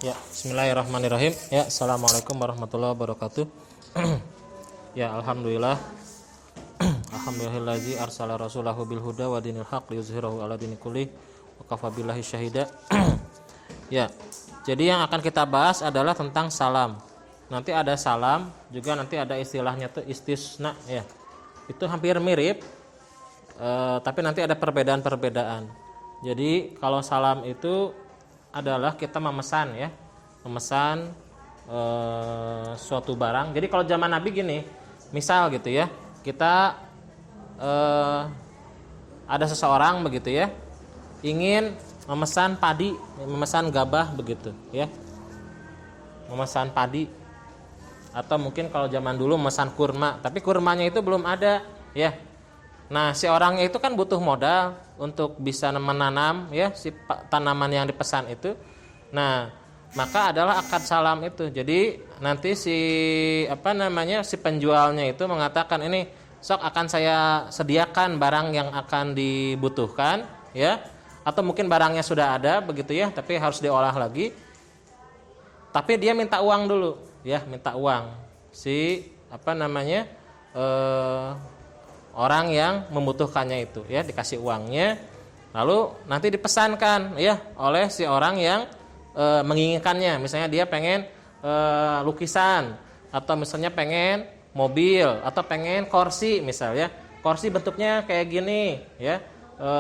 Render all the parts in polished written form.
Ya, bismillahirrahmanirrahim. Ya, assalamualaikum warahmatullahi wabarakatuh. Ya, alhamdulillah. Alhamdulillazi arsala rasulahu bil huda wa dinil haq liyuzhirahu ala dini kulli wa kafa billahi syahida. Ya. Jadi yang akan kita bahas adalah tentang salam. Nanti ada salam, juga nanti ada istilahnya tuh istisna ya. Itu hampir mirip. Tapi nanti ada perbedaan-perbedaan. Jadi kalau salam itu adalah kita memesan ya, memesan suatu barang. Jadi kalau zaman Nabi gini, misal gitu ya, kita ada seseorang begitu ya, ingin memesan padi, memesan gabah begitu ya, memesan padi, atau mungkin kalau zaman dulu memesan kurma, tapi kurmanya itu belum ada ya. Nah, si orangnya itu kan butuh modal untuk bisa menanam ya si tanaman yang dipesan itu. Nah, maka adalah akad salam itu. Jadi nanti si si penjualnya itu mengatakan, ini sok akan saya sediakan barang yang akan dibutuhkan ya, atau mungkin barangnya sudah ada begitu ya, tapi harus diolah lagi. Tapi dia minta uang dulu ya, minta uang si orang yang membutuhkannya itu ya, dikasih uangnya, lalu nanti dipesankan ya oleh si orang yang menginginkannya. Misalnya dia pengen lukisan, atau misalnya pengen mobil, atau pengen kursi misalnya, kursi bentuknya kayak gini ya,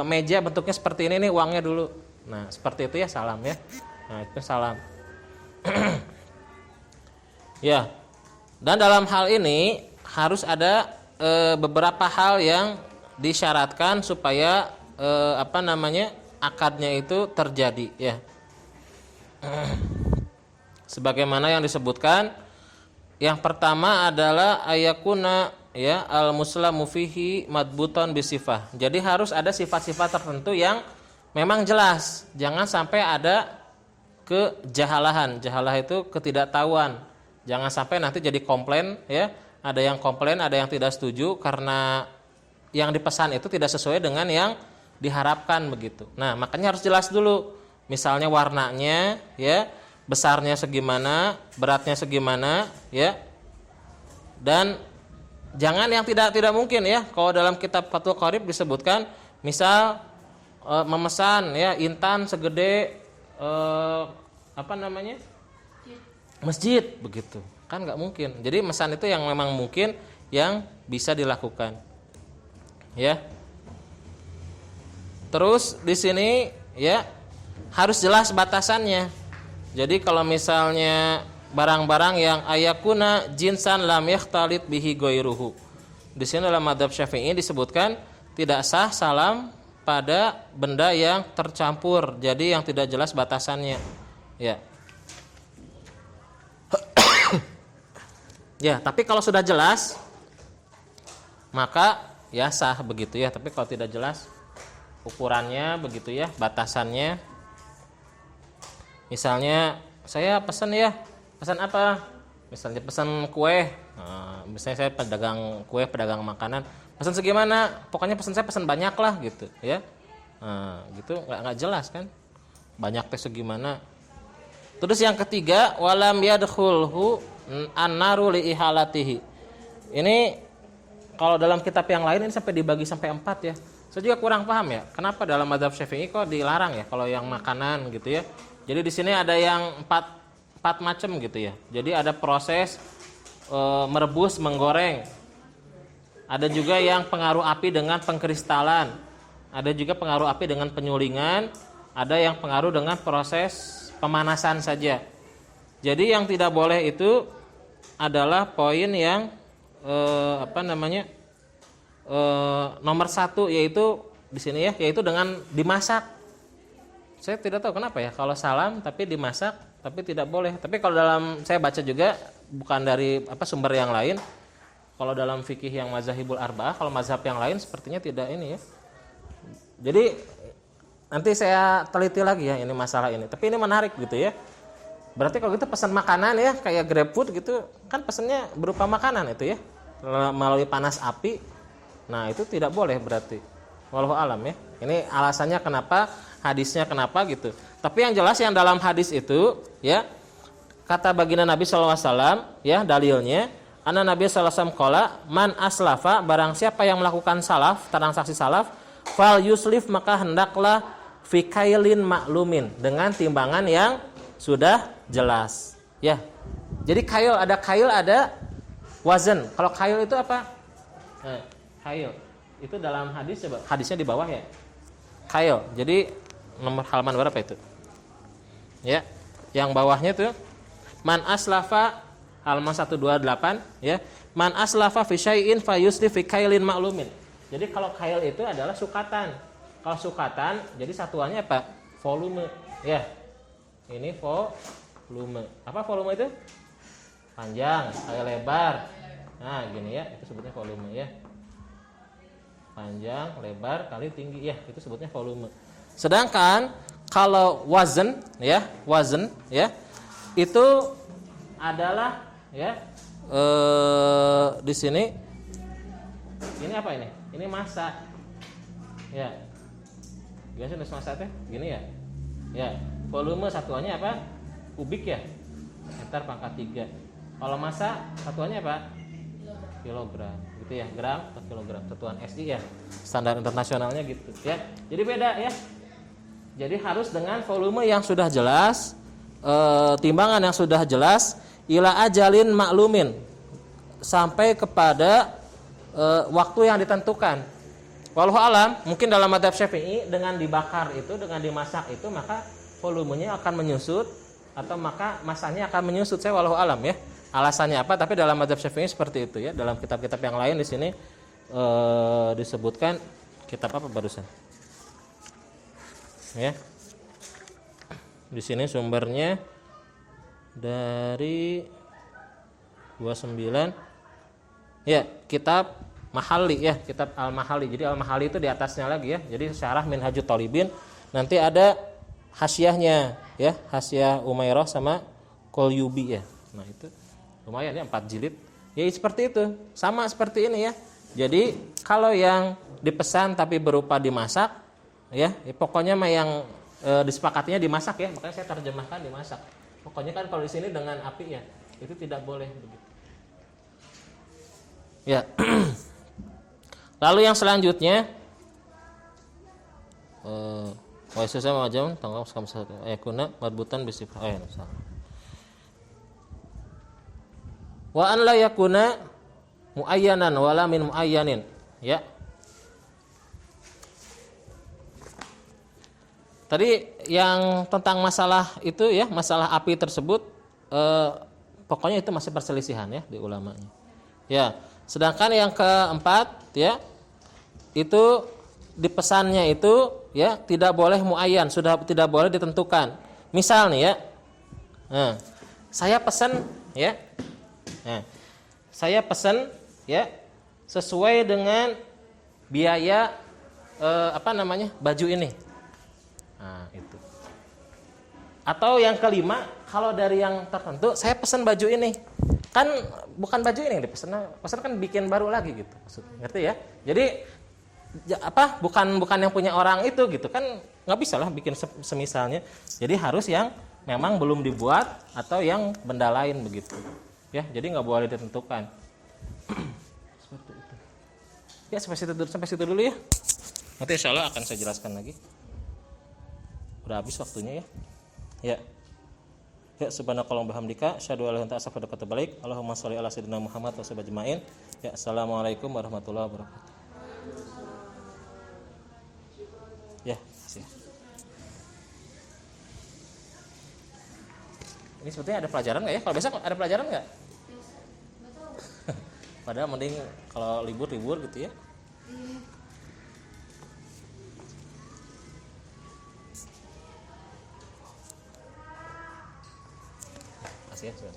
meja bentuknya seperti ini nih, uangnya dulu. Nah seperti itu ya salam ya. Nah itu salam. Ya, dan dalam hal ini harus ada beberapa hal yang disyaratkan supaya akadnya itu terjadi ya. Sebagaimana yang disebutkan, yang pertama adalah ayakuna ya al-muslamu fihi madbuton bisifah. Jadi harus ada sifat-sifat tertentu yang memang jelas. Jangan sampai ada kejahalahan. Jahalah itu ketidaktahuan. Jangan sampai nanti jadi komplain ya. Ada yang komplain, ada yang tidak setuju karena yang dipesan itu tidak sesuai dengan yang diharapkan begitu. Nah, makanya harus jelas dulu. Misalnya warnanya ya, besarnya segimana, beratnya segimana ya. Dan jangan yang tidak mungkin ya. Kalau dalam kitab Fathul Qorib disebutkan, misal memesan ya intan segede masjid begitu. Kan nggak mungkin. Jadi mesan itu yang memang mungkin yang bisa dilakukan. Ya. Terus di sini ya harus jelas batasannya. Jadi kalau misalnya barang-barang yang ayakuna jinsan lam yakhtalit bihi ghairuhu. Di sini dalam madzhab Syafi'i disebutkan tidak sah salam pada benda yang tercampur. Jadi yang tidak jelas batasannya. Ya. Ya, tapi kalau sudah jelas maka ya sah begitu ya. Tapi kalau tidak jelas ukurannya begitu ya, batasannya. Misalnya saya pesan ya, pesan apa? Misalnya pesan kue. Nah, misalnya saya pedagang kue, pedagang makanan. Pesan segimana? Pokoknya pesan saya pesan banyak lah gitu ya. Nah, gitu nggak jelas kan? Banyak teh segimana? Terus yang ketiga, walam yadkhulhu an-naru li ihalatihi. Ini kalau dalam kitab yang lain ini sampai dibagi sampai 4 ya. Saya juga kurang paham ya, kenapa dalam madzhab Syafi'i kok dilarang ya kalau yang makanan gitu ya. Jadi di sini ada yang 4 macam gitu ya. Jadi ada proses merebus, menggoreng. Ada juga yang pengaruh api dengan pengkristalan. Ada juga pengaruh api dengan penyulingan. Ada yang pengaruh dengan proses pemanasan saja. Jadi yang tidak boleh itu adalah poin yang nomor 1, yaitu di sini ya, yaitu dengan dimasak. Saya tidak tahu kenapa ya kalau salam tapi dimasak tapi tidak boleh. Tapi kalau dalam saya baca juga bukan dari sumber yang lain. Kalau dalam fikih yang mazhabul arba'ah, kalau mazhab yang lain sepertinya tidak ini ya. Jadi nanti saya teliti lagi ya ini masalah ini. Tapi ini menarik gitu ya. Berarti kalau gitu pesan makanan ya, kayak GrabFood gitu, kan pesannya berupa makanan itu ya, melalui panas api. Nah itu tidak boleh berarti. Wallahu alam ya. Ini alasannya kenapa hadisnya kenapa gitu. Tapi yang jelas yang dalam hadis itu ya, kata baginda Nabi SAW ya, dalilnya anna Nabi SAW qala man aslafa, barang siapa yang melakukan salaf, transaksi salaf, fal yuslif, maka hendaklah fi kailin maklumin, dengan timbangan yang sudah jelas ya. Jadi kail ada wazan. Kalau kail itu apa? Kail itu dalam hadis, coba hadisnya di bawah ya. Kail. Jadi nomor halaman berapa itu? Ya. Yang bawahnya tuh man aslafa halaman 128 ya. Man aslafa fi syai'in fayusli fi kailin maklumin. Jadi kalau kail itu adalah sukatan. Kalau sukatan jadi satuannya apa? Volume ya. Ini volume. Apa volume itu? Panjang kali lebar. Nah, gini ya, itu sebutnya volume ya. Panjang, lebar kali tinggi ya, itu sebutnya volume. Sedangkan kalau wazan ya, itu adalah ya di sini ini apa ini? Ini massa. Ya. Biasa nulis massa teh gini ya. Ya, volume satuannya apa? Kubik ya. Meter pangkat 3. Kalau massa satuannya apa? Kilogram. Gitu ya, gram per kilogram, satuan SI ya. Standar internasionalnya gitu ya. Jadi beda ya. Jadi harus dengan volume yang sudah jelas, timbangan yang sudah jelas, ila ajalin maklumin, sampai kepada waktu yang ditentukan. Wallahu alam, mungkin dalam mazhab Syafi'i dengan dibakar itu, dengan dimasak itu, maka volumenya akan menyusut atau maka masanya akan menyusut. Saya wallahu alam ya. Alasannya apa? Tapi dalam mazhab Syafi'i seperti itu ya. Dalam kitab-kitab yang lain di sini disebutkan kitab apa barusan? Ya. Di sini sumbernya dari 29 ya, kitab Mahalli ya, kitab Al-Mahalli. Jadi Al-Mahalli itu di atasnya lagi ya. Jadi syarah Minhajut Thalibin, nanti ada hasyiahnya ya, hasyiah Umairah sama Qalyubi ya. Nah, itu lumayan ya, 4 jilid. Ya seperti itu. Sama seperti ini ya. Jadi kalau yang dipesan tapi berupa dimasak ya, pokoknya mah yang disepakatinya dimasak ya. Makanya saya terjemahkan dimasak. Pokoknya kan kalau di sini dengan api ya, itu tidak boleh begitu. Ya. Lalu yang selanjutnya wa sasa majam tanggal skam satu ayakuna marbutan bisifah wa an la yakuna muayyanan wala min muayyanin ya. Tadi yang tentang masalah itu ya, masalah api tersebut pokoknya itu masih perselisihan ya di ulamanya. Ya, sedangkan yang keempat ya, itu di pesannya itu ya tidak boleh muayyan, sudah tidak boleh ditentukan. Misal nih ya, saya pesan ya, saya pesan ya sesuai dengan biaya baju ini. Nah, itu. Atau yang kelima, kalau dari yang tertentu saya pesan baju ini. Kan bukan baju ini yang dipesan kan bikin baru lagi gitu. Maksudnya, ngerti ya? Jadi bukan yang punya orang itu gitu kan, nggak bisa lah bikin semisalnya. Jadi harus yang memang belum dibuat atau yang benda lain begitu. Ya, jadi nggak boleh ditentukan. Seperti itu. Ya, sampai situ dulu ya. Nanti insya Allah akan saya jelaskan lagi. Udah habis waktunya ya. Ya. Ya, subhanakallahumma bihamdika asyhadu an la ilaha illa anta astaghfiruka wa atubu ilaik. Allahumma shalli ala sayyidina Muhammad wa sallim ajma'in. Ya, assalamualaikum warahmatullahi wabarakatuh. Ya, kasih. Ini sebetulnya ada pelajaran nggak ya? Kalau besok ada pelajaran nggak? Padahal mending kalau libur gitu ya. Kasih ya.